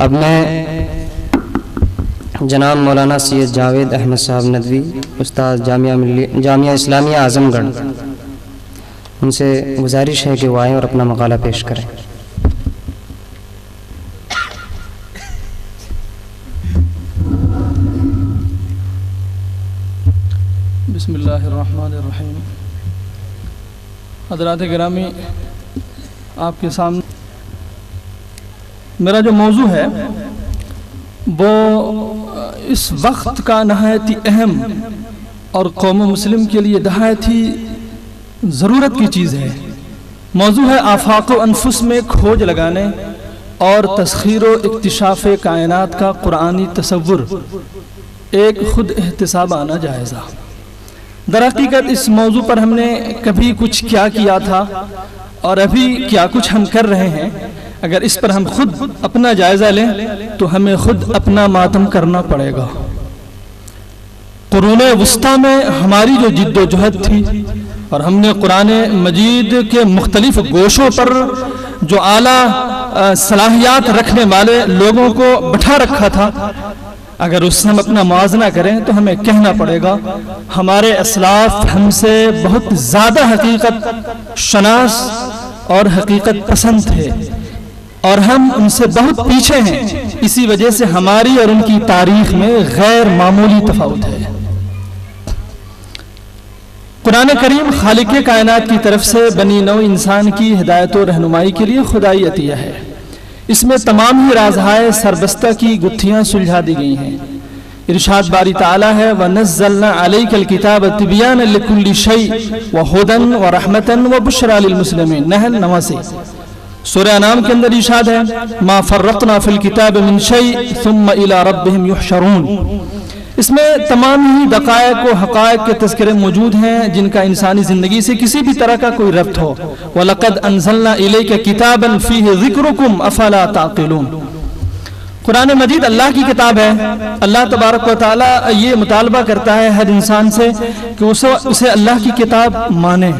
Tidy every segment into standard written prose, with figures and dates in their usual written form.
اب میں جناب مولانا سید جاوید احمد صاحب ندوی استاد جامعہ اسلامیہ اعظم گڑھ، ان سے گزارش ہے کہ وہ آئیں اور اپنا مقالہ پیش کریں۔ بسم اللہ الرحمن الرحیم۔ حضرات گرامی، آپ کے سامنے میرا جو موضوع ہے وہ اس وقت کا نہایت ہی اہم اور قوم مسلم کے لیے نہایت ہی ضرورت کی چیز ہے۔ موضوع ہے آفاق و انفس میں کھوج لگانے اور تسخیر و اکتشاف کائنات کا قرآنی تصور، ایک خود احتسابانہ جائزہ۔ در حقیقت اس موضوع پر ہم نے کبھی کچھ کیا کیا تھا اور ابھی کیا کچھ ہم کر رہے ہیں، اگر اس پر ہم خود اپنا جائزہ لیں تو ہمیں خود اپنا ماتم کرنا پڑے گا۔ قرون وسطیٰ میں ہماری جو جد و جہد تھی اور ہم نے قرآن مجید کے مختلف گوشوں پر جو اعلیٰ صلاحیات رکھنے والے لوگوں کو بٹھا رکھا تھا، اگر اس سے ہم اپنا موازنہ کریں تو ہمیں کہنا پڑے گا ہمارے اسلاف ہم سے بہت زیادہ حقیقت شناس اور حقیقت پسند تھے، اور ہم ان سے بہت پیچھے ہیں۔ اسی وجہ سے ہماری اور ان کی تاریخ میں غیر معمولی تفاوت ہے۔ قرآن کریم خالق کائنات کی طرف سے بنی نوع انسان کی ہدایت و رہنمائی کے لیے خدائی عطیہ ہے۔ اس میں تمام ہی رازہائے سربستہ کی گتھیاں سلجھا دی گئی ہیں۔ ارشاد باری تعالیٰ ہے وَنَزَّلْنَا عَلَيْكَ الْكِتَابَ تِبْيَانًا لِكُلِّ شَيْءٍ وَهُدًى وَرَحْمَةً وَبُشْرَى لِلْمُسْلِمِينَ۔ نحل 89۔ سورہ انعام کے اندر ارشاد ہے مَا فَرَّطْنَا فِي الْكِتَابِ مِنْ شَيْءٍ ثُمَّ إِلَى رَبِّهِمْ يُحْشَرُونَ۔ اس میں تمام ہی دقائق و حقائق کے تذکرے موجود ہیں جن کا انسانی زندگی سے کسی بھی طرح کا کوئی ربط ہو۔ وَلَقَدْ أَنزَلْنَا إِلَيْكَ كِتَابًا فِيهِ ذِكْرُكُمْ أَفَلَا تَعْقِلُونَ۔ قرآن مجید اللہ کی کتاب ہے۔ اللہ تبارک و تعالی یہ مطالبہ کرتا ہے ہر انسان سے کہ اسے اللہ کی کتاب مانے۔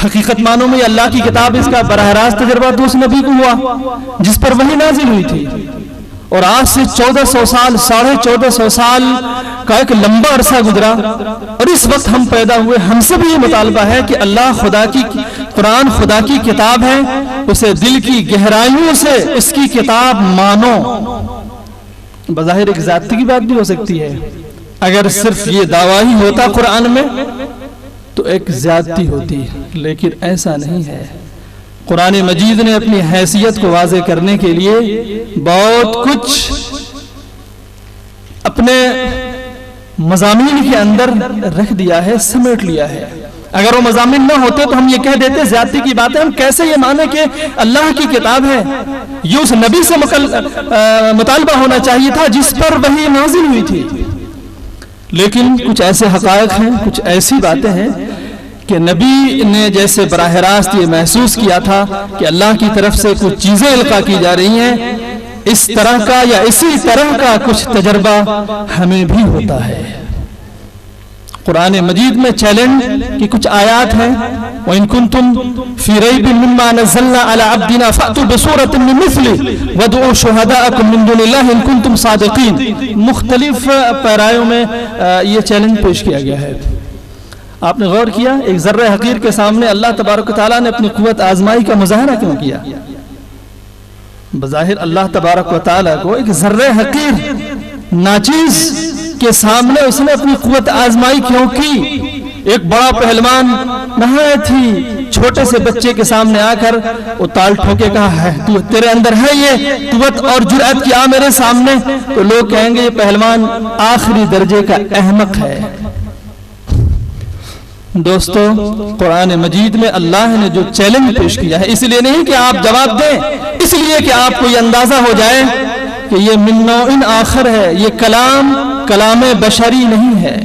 حقیقت معنوں میں اللہ کی کتاب، اس کا براہ راست تجربہ تو اس نبی کو ہوا جس پر وحی نازل ہوئی تھی، اور آج سے 1400 سال 1450 سال کا ایک لمبا عرصہ گزرا، اور اس وقت ہم پیدا ہوئے۔ ہم سے بھی یہ مطالبہ ہے کہ اللہ قرآن خدا کی کتاب ہے، اسے دل کی گہرائیوں سے اس کی کتاب مانو۔ بظاہر ایک ذاتی کی بات بھی ہو سکتی ہے، اگر صرف یہ دعویٰ ہی ہوتا قرآن میں تو ایک زیادتی ہوتی، لیکن ایسا نہیں ہے۔ قرآن مجید نے اپنی حیثیت کو واضح کرنے کے لیے بہت کچھ اپنے مضامین کے اندر رکھ دیا ہے، سمیٹ لیا ہے۔ اگر وہ مضامین نہ ہوتے تو ہم یہ کہہ دیتے زیادتی کی بات ہے۔ ہم کیسے یہ مانیں کہ اللہ کی کتاب ہے؟ یہ اس نبی سے مطالبہ ہونا چاہیے تھا جس پر وحی نازل ہوئی تھی، لیکن کچھ ایسے حقائق ہیں، کچھ ایسی باتیں ہیں کہ نبی نے جیسے براہ راست یہ محسوس کیا تھا کہ اللہ کی طرف سے کچھ چیزیں القا کی جا رہی ہیں، اس طرح کا یا اسی طرح کا کچھ تجربہ ہمیں بھی ہوتا ہے۔ قرآن مجید میں چیلنج کی کچھ آیات ہیں وَإِن كُنتُمْ فِي رَيْبٍ مِّمَّا نَزَّلْنَا عَلَىٰ عَبْدِنَا فَأْتُوا بِسُورَةٍ مِّن مِّثْلِهِ وَادْعُوا شُهَدَاءَكُم مِّن دُونِ اللَّهِ إِن كُنتُمْ صَادِقِينَ۔ مختلف پیرایوں میں یہ چیلنج پیش کیا گیا ہے۔ آپ نے غور کیا ایک ذرہ حقیر کے سامنے اللہ تبارک و تعالیٰ نے اپنی قوت آزمائی کا مظاہرہ کیوں کیا؟ بظاہر اللہ تبارک و تعالیٰ کو ایک ذرہ حقیر ناچیز کے سامنے اس نے اپنی قوت آزمائی کیوں کی؟ ایک بڑا پہلوان نہایت ہی چھوٹے سے بچے کے سامنے آ کر وہ تال ٹھوکے کہا ہے تیرے اندر ہے یہ قوت اور جرأت کی، آ میرے سامنے، تو لوگ کہیں گے یہ پہلوان آخری درجے کا احمق ہے۔ دوستو، قرآن مجید میں اللہ نے جو چیلنج پیش کیا ہے، اس لیے نہیں کہ آپ جواب دیں، اس لیے کہ آپ کو یہ اندازہ ہو جائے کہ یہ من نوع آخر ہے، یہ کلام بشری نہیں ہے۔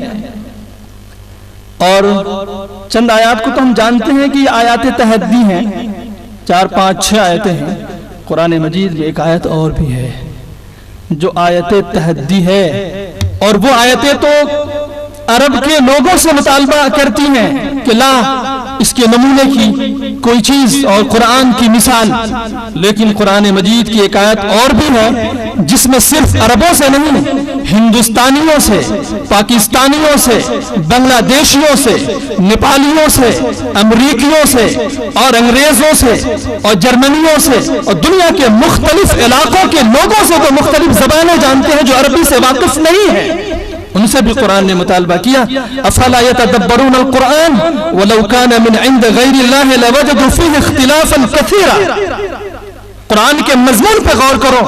اور چند آیات کو تو ہم جانتے ہیں کہ یہ آیات تحدی ہیں، 4 5 6 آیتیں ہیں۔ قرآن مجید میں ایک آیت اور بھی ہے جو آیت تحدی ہے، اور وہ آیتیں تو عرب کے لوگوں سے مطالبہ کرتی ہیں کہ لا اس کے نمونے کی کوئی چیز اور قرآن کی مثال، لیکن قرآن مجید کی ایک آیت اور بھی ہے جس میں صرف عربوں سے نہیں، ہندوستانیوں سے، پاکستانیوں سے، بنگلہ دیشیوں سے، نیپالیوں سے، امریکیوں سے اور انگریزوں سے اور جرمنیوں سے اور دنیا کے مختلف علاقوں کے لوگوں سے جو مختلف زبانیں جانتے ہیں، جو عربی سے واقف نہیں ہیں، ان سے بھی قرآن نے مطالبہ کیا افلا يتدبرون القرآن ولو كان من عند غیر اللہ لوجدوا فیہ اختلافا کثیرا۔ قرآن کے مضمون پہ غور کرو،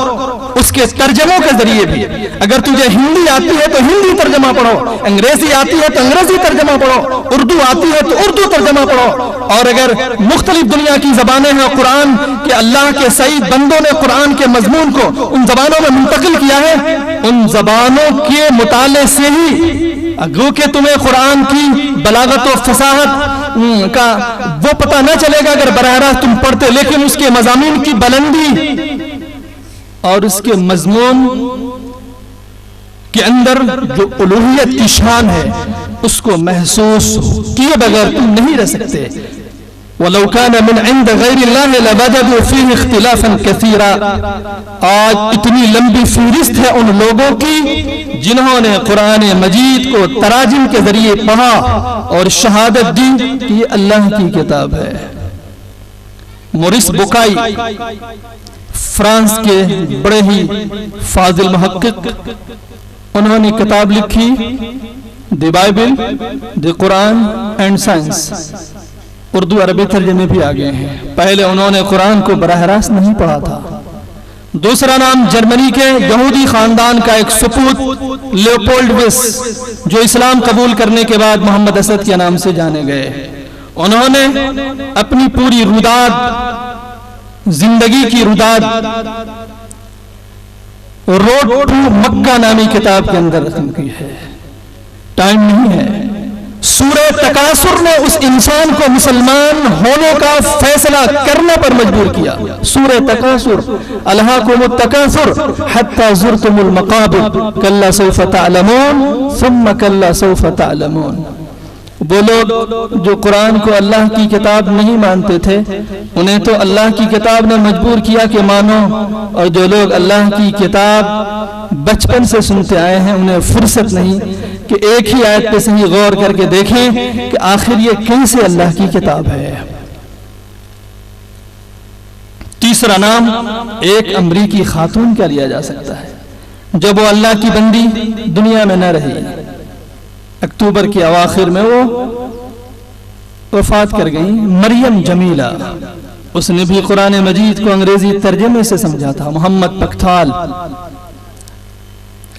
اس کے ترجموں کے ذریعے بھی۔ اگر تجھے ہندی آتی ہے تو ہندی ترجمہ پڑھو، انگریزی آتی ہے تو انگریزی ترجمہ پڑھو، اردو آتی ہے تو اردو ترجمہ پڑھو، اور اگر مختلف دنیا کی زبانیں ہیں، قرآن کے اللہ کے سعید بندوں نے قرآن کے مضمون کو ان زبانوں میں منتقل کیا ہے، ان زبانوں کے مطالعے سے ہی اگو کہ تمہیں قرآن کی بلاغت و فصاحت کا وہ پتہ نہ چلے گا اگر براہ راست تم پڑھتے، لیکن اس کے مضامین کی بلندی اور اس کے مضمون کے اندر جو الوہیت کی شان ہے اس کو محسوس کیے بغیر تم نہیں رہ سکتے۔ وَلَوْ كَانَ مِنْ عِنْدَ غَيْرِ اللَّهِ لَوَجَدُوا فِيهِ اخْتِلَافًا كَثِيرًا۔ آج اتنی لمبی فہرست ہے ان لوگوں کی جنہوں نے قرآن مجید کو تراجم کے ذریعے پڑھا اور شہادت دی کہ یہ اللہ کی کتاب ہے۔ موریس بوکائی فرانس کے بڑے ہی فاضل محقق، انہوں نے کتاب لکھی the Bible, the Quran and science, Urdu عربی ترجمے بھی آگئے ہیں۔ پہلے انہوں نے قرآن کو براہ راست نہیں پڑھا تھا۔ دوسرا نام جرمنی کے یہودی خاندان کا ایک سپوت لیوپولڈ ویس، جو اسلام قبول کرنے کے بعد محمد اسد کے نام سے جانے گئے، انہوں نے اپنی پوری روداد، زندگی کی روداد روڈ ٹو مکہ نامی کتاب کے اندر رقم کی ہے۔ ٹائم نہیں ہے۔ سورہ تکاثر نے اس انسان کو مسلمان ہونے کا فیصلہ کرنے پر مجبور کیا۔ سورہ تکاثر، الہاکم التکاثر حتی زرتم المقابر کلا سوف تعلمون ثم کلا سوف تعلمون۔ وہ لوگ جو قرآن کو اللہ کی کتاب نہیں مانتے تھے، انہیں تو اللہ کی کتاب نے مجبور کیا کہ مانو، اور جو لوگ اللہ کی کتاب بچپن سے سنتے آئے ہیں انہیں فرصت نہیں کہ ایک ہی آیت پہ صحیح غور کر کے دیکھیں کہ آخر یہ کیسے اللہ کی کتاب ہے۔ تیسرا نام ایک امریکی خاتون کا لیا جا سکتا ہے جب وہ اللہ کی بندی دنیا میں نہ رہی، اکتوبر کے اواخر میں وہ وفات کر گئیں، مریم جمیلہ۔ اس نے بھی قرآن مجید کو انگریزی ترجمے سے سمجھا تھا۔ محمد پکتھال،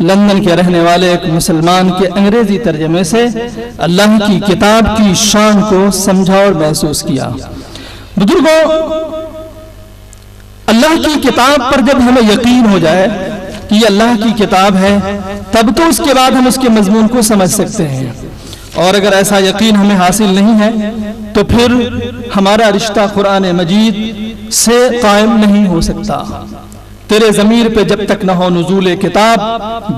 لندن کے رہنے والے ایک مسلمان کے انگریزی ترجمے سے اللہ کی کتاب کی شان کو سمجھا اور محسوس کیا۔ بزرگوں، اللہ کی کتاب پر جب ہمیں یقین ہو جائے کہ یہ اللہ کی کتاب ہے، تب تو اس کے بعد ہم اس کے مضمون کو سمجھ سکتے ہیں، اور اگر ایسا یقین ہمیں حاصل نہیں ہے تو پھر ہمارا رشتہ قرآن مجید سے قائم نہیں ہو سکتا۔ تیرے ضمیر پہ جب تک نہ ہو نزول کتاب،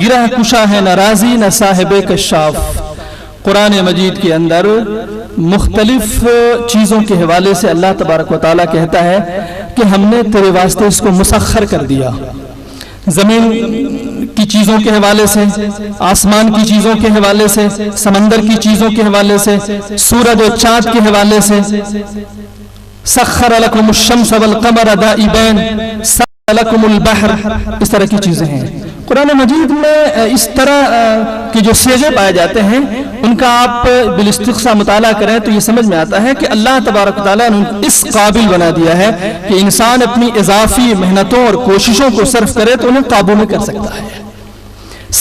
گرہ کشا ہے نہ راضی نہ صاحب کشاف۔ قرآن مجید کے اندر مختلف چیزوں کے حوالے سے اللہ تبارک و تعالیٰ کہتا ہے کہ ہم نے تیرے واسطے اس کو مسخر کر دیا۔ زمین کی چیزوں کے حوالے سے، آسمان کی چیزوں کے حوالے سے، سمندر کی چیزوں کے حوالے سے، سورج و چاند کے حوالے سے، سخر لکم الشمس والقمر دائبین، سخر لکم البحر، اس طرح کی چیزیں ہیں۔ قرآن مجید میں اس طرح کے جو سیغے پائے جاتے ہیں ان کا آپ بالاستقصاء مطالعہ کریں تو یہ سمجھ میں آتا ہے کہ اللہ تبارک و تعالیٰ نے اس قابل بنا دیا ہے کہ انسان اپنی اضافی محنتوں اور کوششوں کو صرف کرے تو انہیں قابو میں کر سکتا ہے۔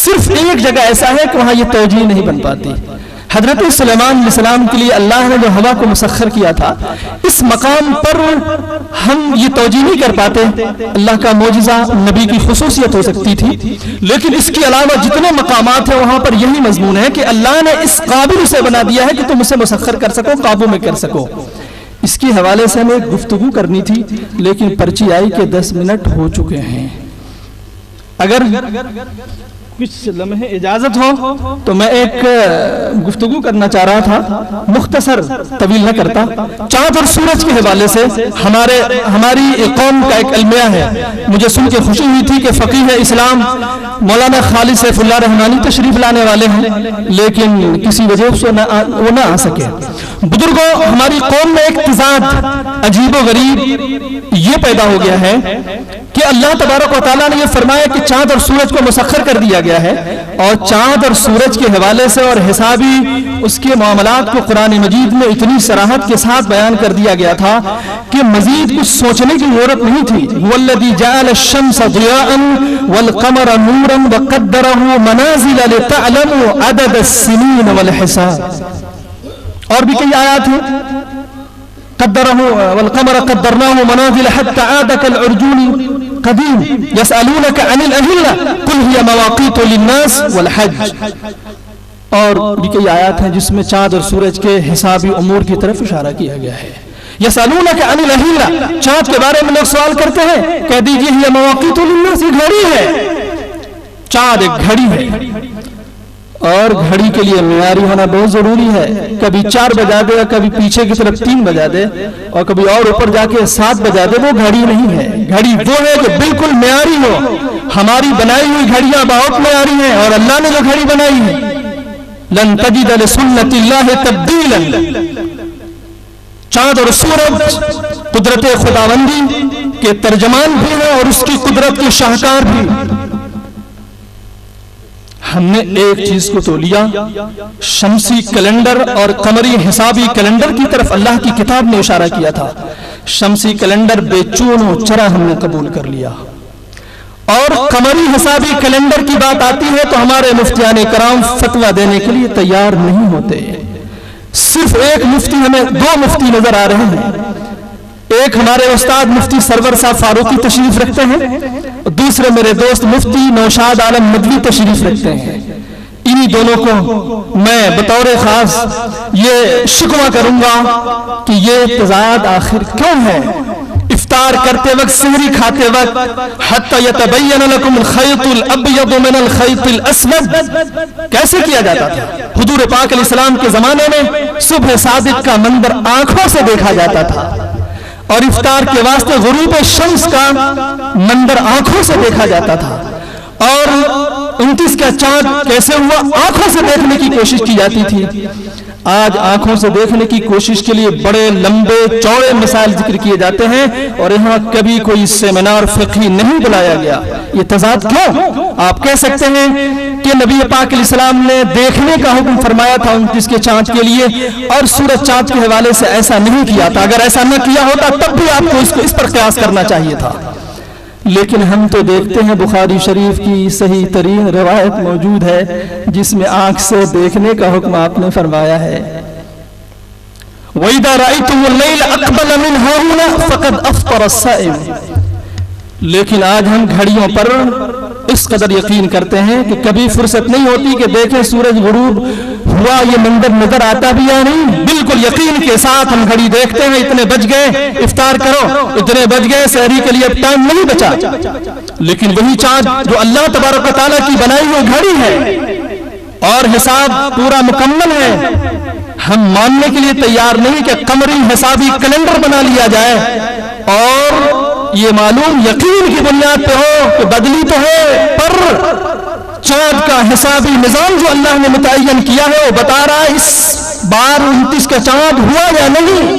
صرف ایک جگہ ایسا ہے کہ وہاں یہ توجیہ نہیں بن پاتی۔ حضرت سلیمان علیہ السلام کے لیے اللہ نے جو ہوا کو مسخر کیا تھا، اس مقام پر ہم یہ توجیہ نہیں کر پاتے۔ اللہ کا معجزہ، نبی کی خصوصیت ہو سکتی تھی، لیکن اس کے علاوہ جتنے مقامات ہیں وہاں پر یہی مضمون ہے کہ اللہ نے اس قابل اسے بنا دیا ہے کہ تم اسے مسخر کر سکو، قابو میں کر سکو۔ اس کے حوالے سے ہمیں ایک گفتگو کرنی تھی، لیکن پرچی آئی کہ 10 منٹ ہو چکے ہیں۔ اگر کچھ لمحے اجازت ہو تو میں ایک گفتگو کرنا چاہ رہا تھا، مختصر، طویل نہ کرتا۔ چاند اور سورج کے حوالے سے ہماری قوم کا ایک المیہ ہے، مجھے سن کے خوشی ہوئی تھی کہ فقیہ اسلام مولانا خالد سیف اللہ رحمانی تشریف لانے والے ہیں، لیکن کسی وجہ سے وہ نہ آ سکے۔ بزرگوں، ہماری قوم میں ایک تضاد عجیب و غریب یہ پیدا ہو گیا ہے کہ اللہ تبارک و تعالیٰ نے یہ فرمایا کہ چاند اور سورج کو مسخر کر دیا گیا ہے، اور چاند اور سورج کے حوالے سے اور حسابی اس کے معاملات کو قرآن مجید میں اتنی صراحت کے ساتھ بیان کر دیا گیا تھا کہ مزید کچھ سوچنے کی ضرورت نہیں تھی۔ وَالَّذِي جَعَلَ الشَّمْسَ ضِيَاءً وَالْقَمَرَ نُورًا وَقَدَّرَهُ مَنَازِلَ لِتَعْلَمُوا عَدَدَ السِّنِينَ وَالْحِسَابَ، اور بھی کئی آیات ہیں، قدره والقمر قدرناه منازل حتى عاد كالعرجون قديم يسألونك عن الأهلة قل هي مواقيت للناس والحج، اور بھی کئی آیات ہیں جس میں چاند اور سورج کے حسابی امور کی طرف اشارہ کیا گیا ہے۔ یسألونک عن الأهلة، چاند کے بارے میں لوگ سوال کرتے ہیں، کہہ دیجئے هي مواقیت للناس، یہ گھڑی ہے، چاند ایک گھڑی ہے، اور گھڑی کے لیے معیاری ہونا بہت ضروری ہے، کبھی 4 بجا دے، کبھی پیچھے کی طرف 3 بجا دے، اور کبھی اور اوپر جا کے 7 بجا دے، وہ گھڑی نہیں ہے۔ گھڑی وہ ہے کہ بالکل معیاری ہو۔ ہماری بنائی ہوئی گھڑیاں بہت معیاری ہیں، اور اللہ نے جو گھڑی بنائی ہے، لن تجد لسنت اللہ تبدیلا۔ چاند اور سورج قدرت خداوندی کے ترجمان بھی ہیں اور اس کی قدرت کے شاہکار بھی۔ ہم نے ایک چیز کو تو لیا، شمسی کیلنڈر اور قمری حسابی کیلنڈر کی طرف اللہ کی کتاب نے اشارہ کیا تھا۔ شمسی کیلنڈر بے چون و چرا ہم نے قبول کر لیا، اور قمری حسابی کیلنڈر کی بات آتی ہے تو ہمارے مفتیان کرام فتویٰ دینے کے لیے تیار نہیں ہوتے۔ صرف ایک مفتی، ہمیں 2 مفتی نظر آ رہے ہیں، ایک ہمارے استاد مفتی سرور صاحب فاروقی تشریف رکھتے ہیں، دوسرے میرے دوست مفتی نوشاد عالم ندوی تشریف رکھتے ہیں۔ انہی دونوں کو میں بطور خاص یہ شکوہ کروں گا کہ یہ تضاد آخر کیوں ہے؟ افطار کرتے وقت، سحری کھاتے وقت، حتی یتبین لکم الخیط الابیض من الخیط الاسود کیسے کیا جاتا تھا؟ حضور پاک علیہ السلام کے زمانے میں صبح صادق کا منظر آنکھوں سے دیکھا جاتا تھا، اور افطار کے واسطے غروب شمس کا منظر آنکھوں سے دیکھا جاتا تھا، اور 29 کا چاند کیسے ہوا؟ آنکھوں سے دیکھنے کی کوشش کی جاتی تھی۔ آج آنکھوں سے دیکھنے کی کوشش کے لیے بڑے لمبے چوڑے مسائل ذکر کیے جاتے ہیں، اور یہاں کبھی کوئی سیمینار فقہی نہیں بلایا گیا۔ یہ تضاد کیوں؟ آپ کہہ سکتے ہیں کہ نبی پاک علیہ السلام نے دیکھنے کا حکم فرمایا تھا 29 کے چاند کے لیے، اور سورج چاند کے حوالے سے ایسا نہیں کیا تھا۔ اگر ایسا نہ کیا ہوتا تب بھی آپ کو اس پر قیاس کرنا چاہیے تھا، لیکن ہم تو دیکھتے ہیں بخاری شریف کی صحیح ترین روایت موجود ہے جس میں آنکھ سے دیکھنے کا حکم آپ نے فرمایا ہے۔ وَإِذَا رَأَيْتُمُ اللَّيْلَ أَقْبَلَ مِنْ هَاهُنَا فَقَدْ أَفْطَرَ الصَّائِمُ۔ لیکن آج ہم گھڑیوں پر اس قدر یقین کرتے ہیں کہ کبھی فرصت نہیں ہوتی کہ دیکھیں سورج غروب ہوا، یہ منظر نظر آتا بھی یا نہیں، بالکل یقین کے ساتھ ہم گھڑی دیکھتے ہیں، اتنے بج گئے افطار کرو، اتنے بج گئے سحری کے لیے اب ٹائم نہیں بچا۔ لیکن وہی چاند جو اللہ تبارک و تعالیٰ کی بنائی ہوئی گھڑی ہے اور حساب پورا مکمل ہے، ہم ماننے کے لیے تیار نہیں کہ قمری حسابی کیلنڈر بنا لیا جائے اور یہ معلوم یقین کی بنیاد پہ ہو کہ بدلی تو ہے، پر چاند کا حسابی نظام جو اللہ نے متعین کیا ہے وہ بتا رہا ہے اس بار 29 کا چاند ہوا یا نہیں۔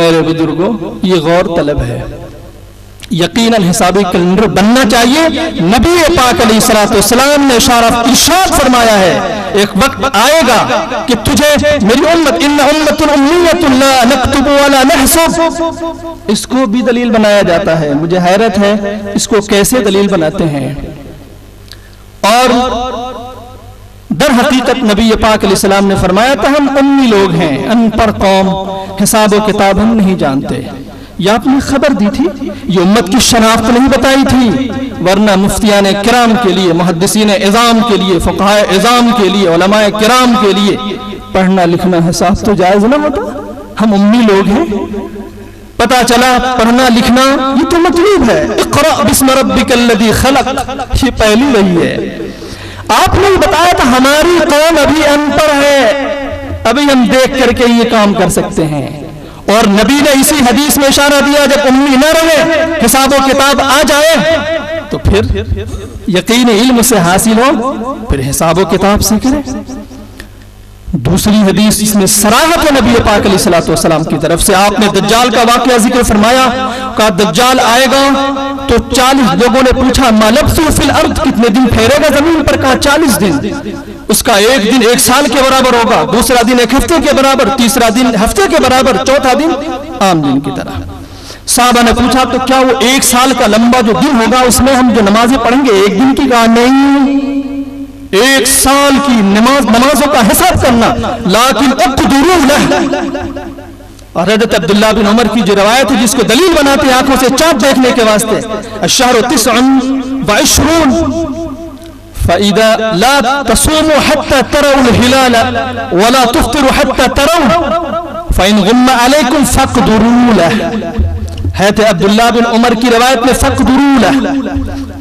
میرے بزرگوں، یہ غور طلب ہے، یقیناً حسابی کیلنڈر بننا چاہیے۔ نبی پاک علیہ الصلوۃ والسلام نے ارشاد فرمایا ہے، ایک وقت آئے گا کہ تجھے میری امت، ان امت امیۃ لا نکتب ولا نحسب، اس کو بھی دلیل بنایا جاتا ہے۔ مجھے حیرت ہے اس کو کیسے دلیل بناتے ہیں، اور در حقیقت نبی پاک علیہ السلام نے فرمایا تھا ہم امی لوگ ہیں، ان پڑھ قوم، حساب و کتاب ہم نہیں جانتے۔ یہ آپ نے خبر دی تھی، یہ امت کی شناخت نہیں بتائی تھی، ورنہ مفتیان کرام کے لیے، محدثین اعظام کے لیے، فقہاء اعظام کے لیے، علماء کرام کے لیے پڑھنا لکھنا حساب تو جائز نہ ہوتا۔ ہم امی لوگ ہیں، پتا چلا پڑھنا لکھنا یہ تو مطلوب ہے. اقرأ بسم ربک الذی خلق، یہ پہلی وحی ہے. آپ نے بتایا تھا ہماری قوم ابھی ان پڑھ ہے، ابھی ہم دیکھ کر کے یہ کام کر سکتے ہیں. اور نبی نے اسی حدیث میں اشارہ دیا جب امی نہ رہے، حساب و کتاب آ جائے تو پھر یقین علم سے حاصل ہو، پھر حساب و کتاب سے کرے. دوسری حدیث اس میں صراحت ہے نبی پاک علیہ الصلوۃ والسلام کی طرف سے. آپ نے دجال کا واقعہ ذکر فرمایا، کہا دجال آئے گا تو 40 لوگوں نے پوچھا ما لبثه فی الارض، کتنے دن ٹھہرے گا زمین پر؟ کہا 40 دن. اس کا ایک دن 1 سال کے برابر ہوگا، دوسرا دن 1 ہفتے کے برابر، تیسرا دن ہفتے کے برابر، چوتھا دن عام دن کی طرح. صحابہ نے پوچھا تو کیا وہ 1 سال کا لمبا جو دن ہوگا اس میں ہم جو نمازیں پڑھیں گے 1 دن کی؟ کہا نہیں، 1 سال کی نمازوں کا حساب کرنا. لیکن اقدروا لہ. اور حضرت عبداللہ بن عمر کی جو روایت ہے جس کو دلیل بناتے ہیں آنکھوں سے چاند دیکھنے کے واسطے، الشہر 29 فَإِذَا لَا تَصُومُوا حَتَّى تَرَوْا الْهِلَالَ وَلَا تُفْطِرُوا حَتَّى تَرَوْا فَإِنْ غُمَّ عَلَيْكُمْ فَاقْدُرُوا لَهُ. حضرت عبداللہ بن عمر کی روایت میں فَاقْدُرُوا لَهُ.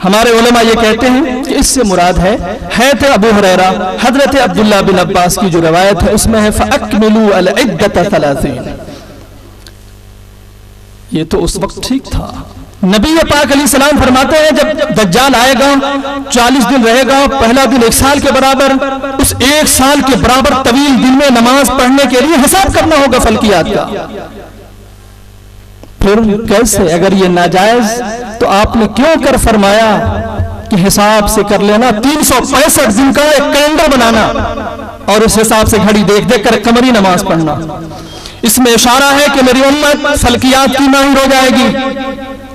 ہمارے علماء یہ کہتے ہیں کہ اس سے مراد ہے حضرت ابو ہریرہ، حضرت عبداللہ بن عباس کی جو روایت ہے اس میں ہے فَأَكْمِلُوا الْعِدَّةَ 30. یہ تو اس وقت ٹھیک تھا. نبی پاک علیہ السلام فرماتے ہیں جب دجال آئے گا 40 دن رہے گا، پہلا دن 1 سال کے برابر، اس 1 سال کے برابر طویل دن میں نماز پڑھنے کے لیے حساب کرنا ہوگا فلکیات کا. پھر کیسے؟ اگر یہ ناجائز تو آپ نے کیوں کر فرمایا کہ حساب سے کر لینا؟ 365 دن کا ایک کیلنڈر بنانا اور اس حساب سے گھڑی دیکھ دیکھ کر قمری نماز پڑھنا. اس میں اشارہ ہے کہ میری امت فلکیات کی ماہر ہو جائے گی،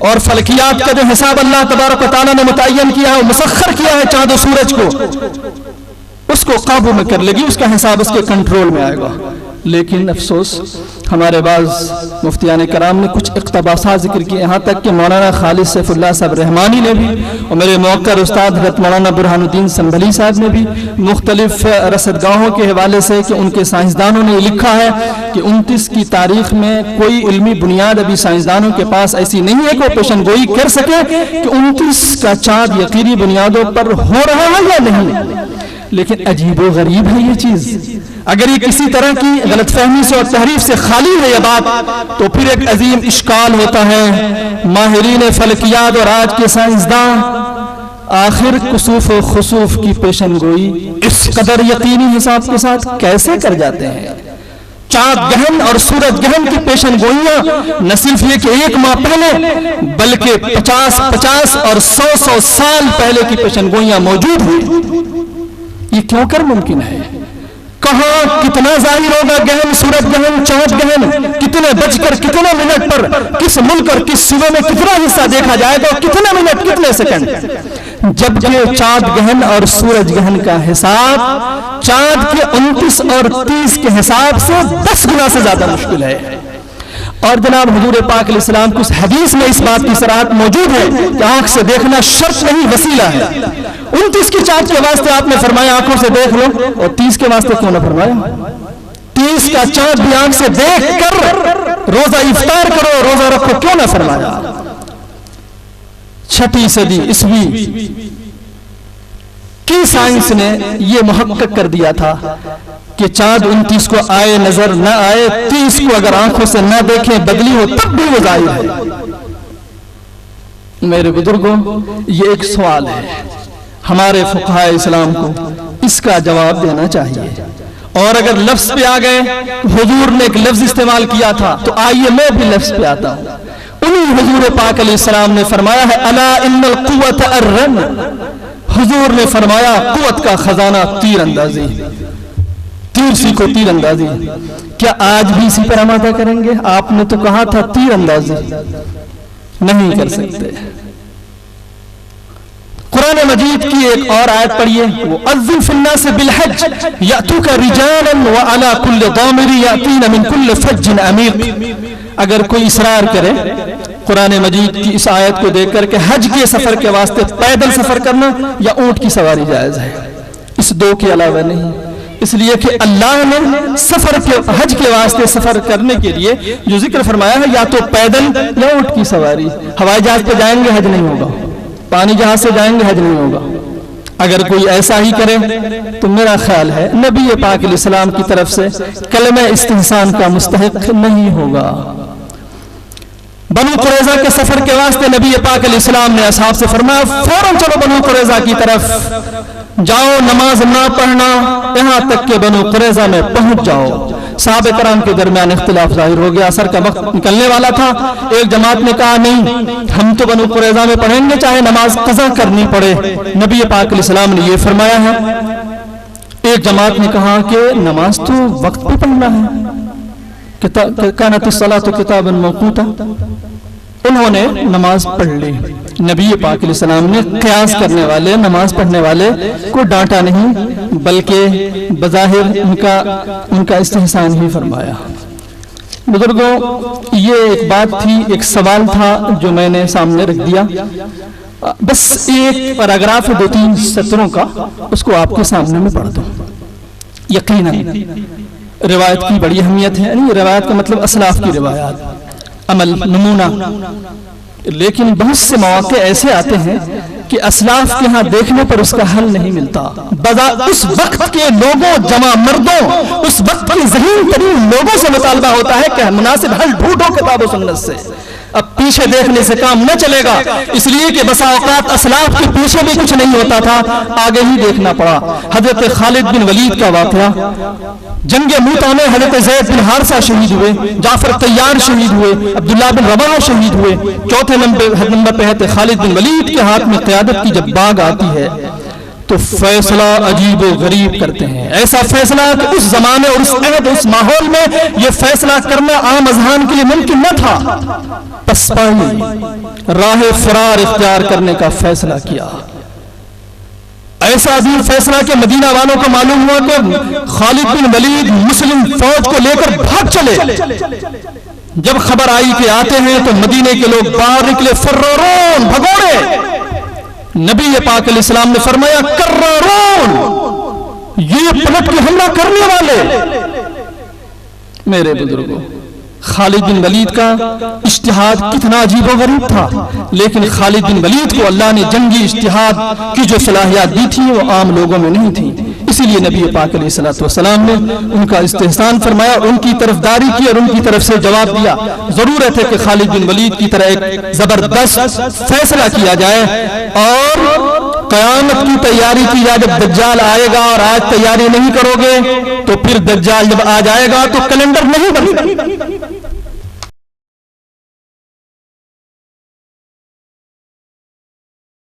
اور فلکیات کا جو حساب اللہ تبارک و تعالیٰ نے متعین کیا ہے، مسخر کیا ہے چاند و سورج کو، اس کو قابو میں کر لے گی، اس کا حساب اس کے کنٹرول میں آئے گا. لیکن افسوس ہمارے بعض مفتیان کرام نے کچھ اقتباسات ذکر کیے، یہاں تک کہ مولانا خالد سیف اللہ صاحب رحمانی نے بھی اور میرے موقر استاد حضرت مولانا برہان الدین سنبھلی صاحب نے بھی مختلف رصدگاہوں کے حوالے سے کہ ان کے سائنسدانوں نے لکھا ہے کہ 29 کی تاریخ میں کوئی علمی بنیاد ابھی سائنسدانوں کے پاس ایسی نہیں ہے کہ وہ پیشن گوئی کر سکے کہ 29 کا چاند یقینی بنیادوں پر ہو رہا ہے یا نہیں. لیکن عجیب و غریب ہے یہ چیز. اگر یہ کسی طرح کی غلط فہمی سے اور تحریف سے خالی ہے یہ بات تو پھر ایک عظیم اشکال ہوتا ہے. ماہرین فلکیات اور آج کے سائنسداں آخر کسوف و خسوف کی پیشن گوئی اس قدر یقینی حساب کے ساتھ کیسے کر جاتے ہیں؟ چاند گہن اور سورج گہن کی پیشن گوئیاں نہ صرف یہ کہ 1 ماہ پہلے بلکہ 50 اور 100 سال پہلے کی پیشن گوئیاں موجود ہیں. یہ کیوں کر ممکن ہے؟ کہاں کتنا ظاہر ہوگا گہن سورج گہن چاند گہن؟ کتنے بج کر کتنے منٹ پر کس ملک اور کس صوبے میں کتنا حصہ دیکھا جائے گا؟ کتنے منٹ کتنے سیکنڈ؟ جبکہ چاند گہن اور سورج گہن کا حساب چاند کے 29 اور 30 کے حساب سے 10 گنا سے زیادہ مشکل ہے. اور جناب حضور پاک علیہ السلام کی اس حدیث میں اس بات کی صراحت موجود ہے کہ آنکھ سے دیکھنا شرط نہیں وسیلہ ہے. 29 کی چاند کے واسطے آپ نے فرمایا آنکھوں سے دیکھ لو، اور 30 کے واسطے کیوں نہ فرمایا؟ 30 کا چاند بھی آنکھ سے دیکھ کر روزہ افطار کرو، روزہ رکھو، کیوں نہ فرمایا؟ 6 صدی عیسوی کی سائنس نے یہ محقق کر دیا تھا کہ چاند 29 کو آئے نظر نہ آئے، 30 کو اگر آنکھوں سے نہ دیکھیں بدلی ہو تب بھی وہ ظاہر ہے. میرے بزرگوں یہ ایک سوال ہے، ہمارے فقہائے اسلام کو اس کا جواب دینا چاہیے. اور اگر لفظ پہ آ گئے، حضور نے ایک لفظ استعمال کیا تھا تو آئیے میں بھی لفظ پہ آتا ہوں. انہی حضور پاک علیہ السلام نے فرمایا ہے الا ان القوت الرم. حضور نے فرمایا قوت کا خزانہ تیر اندازی. تیر سیکھو تیر اندازی. کیا آج بھی اسی پر آمادہ کریں گے؟ آپ نے تو کہا تھا تیر اندازی نہیں کر سکتے. قرآن مجید کی ایک اور آیت پڑھیے، وَأَذِّن فِي النَّاسِ بِالْحَجِّ يَأْتُوكَ رِجَالًا وَعَلَى كُلِّ ضَامِرٍ يَأْتِينَ مِنْ كُلِّ فَجٍّ عَمِيقٍ. اگر کوئی اصرار کرے قرآن مجید کی اس آیت کو دیکھ کر کہ حج کے سفر کے واسطے پیدل سفر کرنا یا اونٹ کی سواری جائز ہے، اس 2 کے علاوہ نہیں. اس لیے کہ اللہ نے حج کے واسطے سفر کرنے کے لیے جو ذکر فرمایا ہے، یا تو پیدل یا اونٹ کی سواری. ہوائی جہاز پہ جائیں گے حج نہیں ہوگا، پانی جہاز سے جائیں گے حج نہیں ہوگا. اگر کوئی ایسا ہی کرے تو میرا خیال ہے نبی پاک علیہ السلام کی طرف سے کلمہ استحسان کا مستحق نہیں ہوگا. بنو قریظہ کے سفر کے واسطے نبی پاک علیہ السلام نے اصحاب سے فرمایا فوراً چلو بنو قریظہ کی طرف جاؤ، نماز نہ پڑھنا یہاں تک کہ بنو قریظہ میں پہنچ جاؤ. صحابہ کرام کے درمیان اختلاف ظاہر ہو گیا، عصر کا وقت نکلنے والا تھا. ایک جماعت نے کہا نہیں، ہم تو بنو قریظہ میں پڑھیں گے چاہے نماز قضا کرنی پڑے. نبی پاک علیہ السلام نے یہ فرمایا ہے. ایک جماعت نے کہا کہ نماز تو وقت پہ پڑھنا ہے، کانت الصلاۃ کتابا موقوتا. انہوں نے نماز پڑھ لی. نبی پاک علیہ السلام نے قیاس کرنے والے، نماز پڑھنے والے کو ڈانٹا نہیں بلکہ بظاہر ان کا استحسان ہی فرمایا. بزرگوں، یہ ایک بات تھی، ایک سوال تھا جو میں نے سامنے رکھ دیا. بس ایک پیراگراف 2-3 سطروں کا، اس کو آپ کے سامنے میں پڑھ دوں. یقیناً روایت کی بڑی اہمیت ہے، یعنی روایت کا مطلب اسلاف کی روایات، عمل، نمونہ. لیکن بہت سے مواقع ایسے آتے ہیں کہ اسلاف کے ہاں دیکھنے پر اس کا حل نہیں ملتا. اس وقت کے لوگوں، جمع مردوں، اس وقت کے ذہین ترین لوگوں سے مطالبہ ہوتا ہے کہ مناسب حل ڈھونڈو کتاب و سنت سے. اب پیچھے دیکھنے سے کام نہ چلے گا، اس لیے کہ بسا اوقات اسلاف کے پیچھے بھی کچھ نہیں ہوتا تھا، آگے ہی دیکھنا پڑا. حضرت خالد بن ولید کا واقعہ، جنگ موتا میں حضرت زید بن حارثہ شہید ہوئے، جعفر طیار شہید ہوئے، عبداللہ بن رواحہ شہید ہوئے. چوتھے نمبر پہ حضرت خالد بن ولید کے ہاتھ میں قیادت کی جب باغ آتی ہے تو فیصلہ عجیب و غریب کرتے ہیں. ایسا فیصلہ کہ اس زمانے اور اس عہد، اس ماحول میں یہ فیصلہ کرنا عام اذہان کے لیے ممکن نہ تھا. پس پائی راہ فرار اختیار کرنے کا فیصلہ کیا. ایسا عظیم فیصلہ کہ مدینہ والوں کو معلوم ہوا کہ خالد بن ولید مسلم فوج کو لے کر بھاگ چلے. جب خبر آئی کہ آتے ہیں تو مدینے کے لوگ باہر نکلے، فرارون، بھگوڑے. نبی پاک علیہ السلام نے فرمایا کرارون، یہ پلٹ کے حملہ کرنے والے. میرے بزرگوں، خالد بن ولید کا اجتہاد کتنا عجیب و غریب تھا، لیکن خالد بن ولید کو اللہ نے جنگی اجتہاد کی جو صلاحیات دی تھی وہ عام لوگوں میں نہیں تھی. اسی لیے نبی پاک علیہ السلام نے ان کا استحسان فرمایا، ان کی طرفداری کی اور ان کی طرف سے جواب دیا. ضرورت ہے کہ خالد بن ولید کی طرح ایک زبردست فیصلہ کیا جائے اور قیامت کی تیاری کی جائے. جب دجال آئے گا اور آج تیاری نہیں کرو گے تو پھر دجال جب آ جائے گا تو کیلنڈر نہیں بنے گا.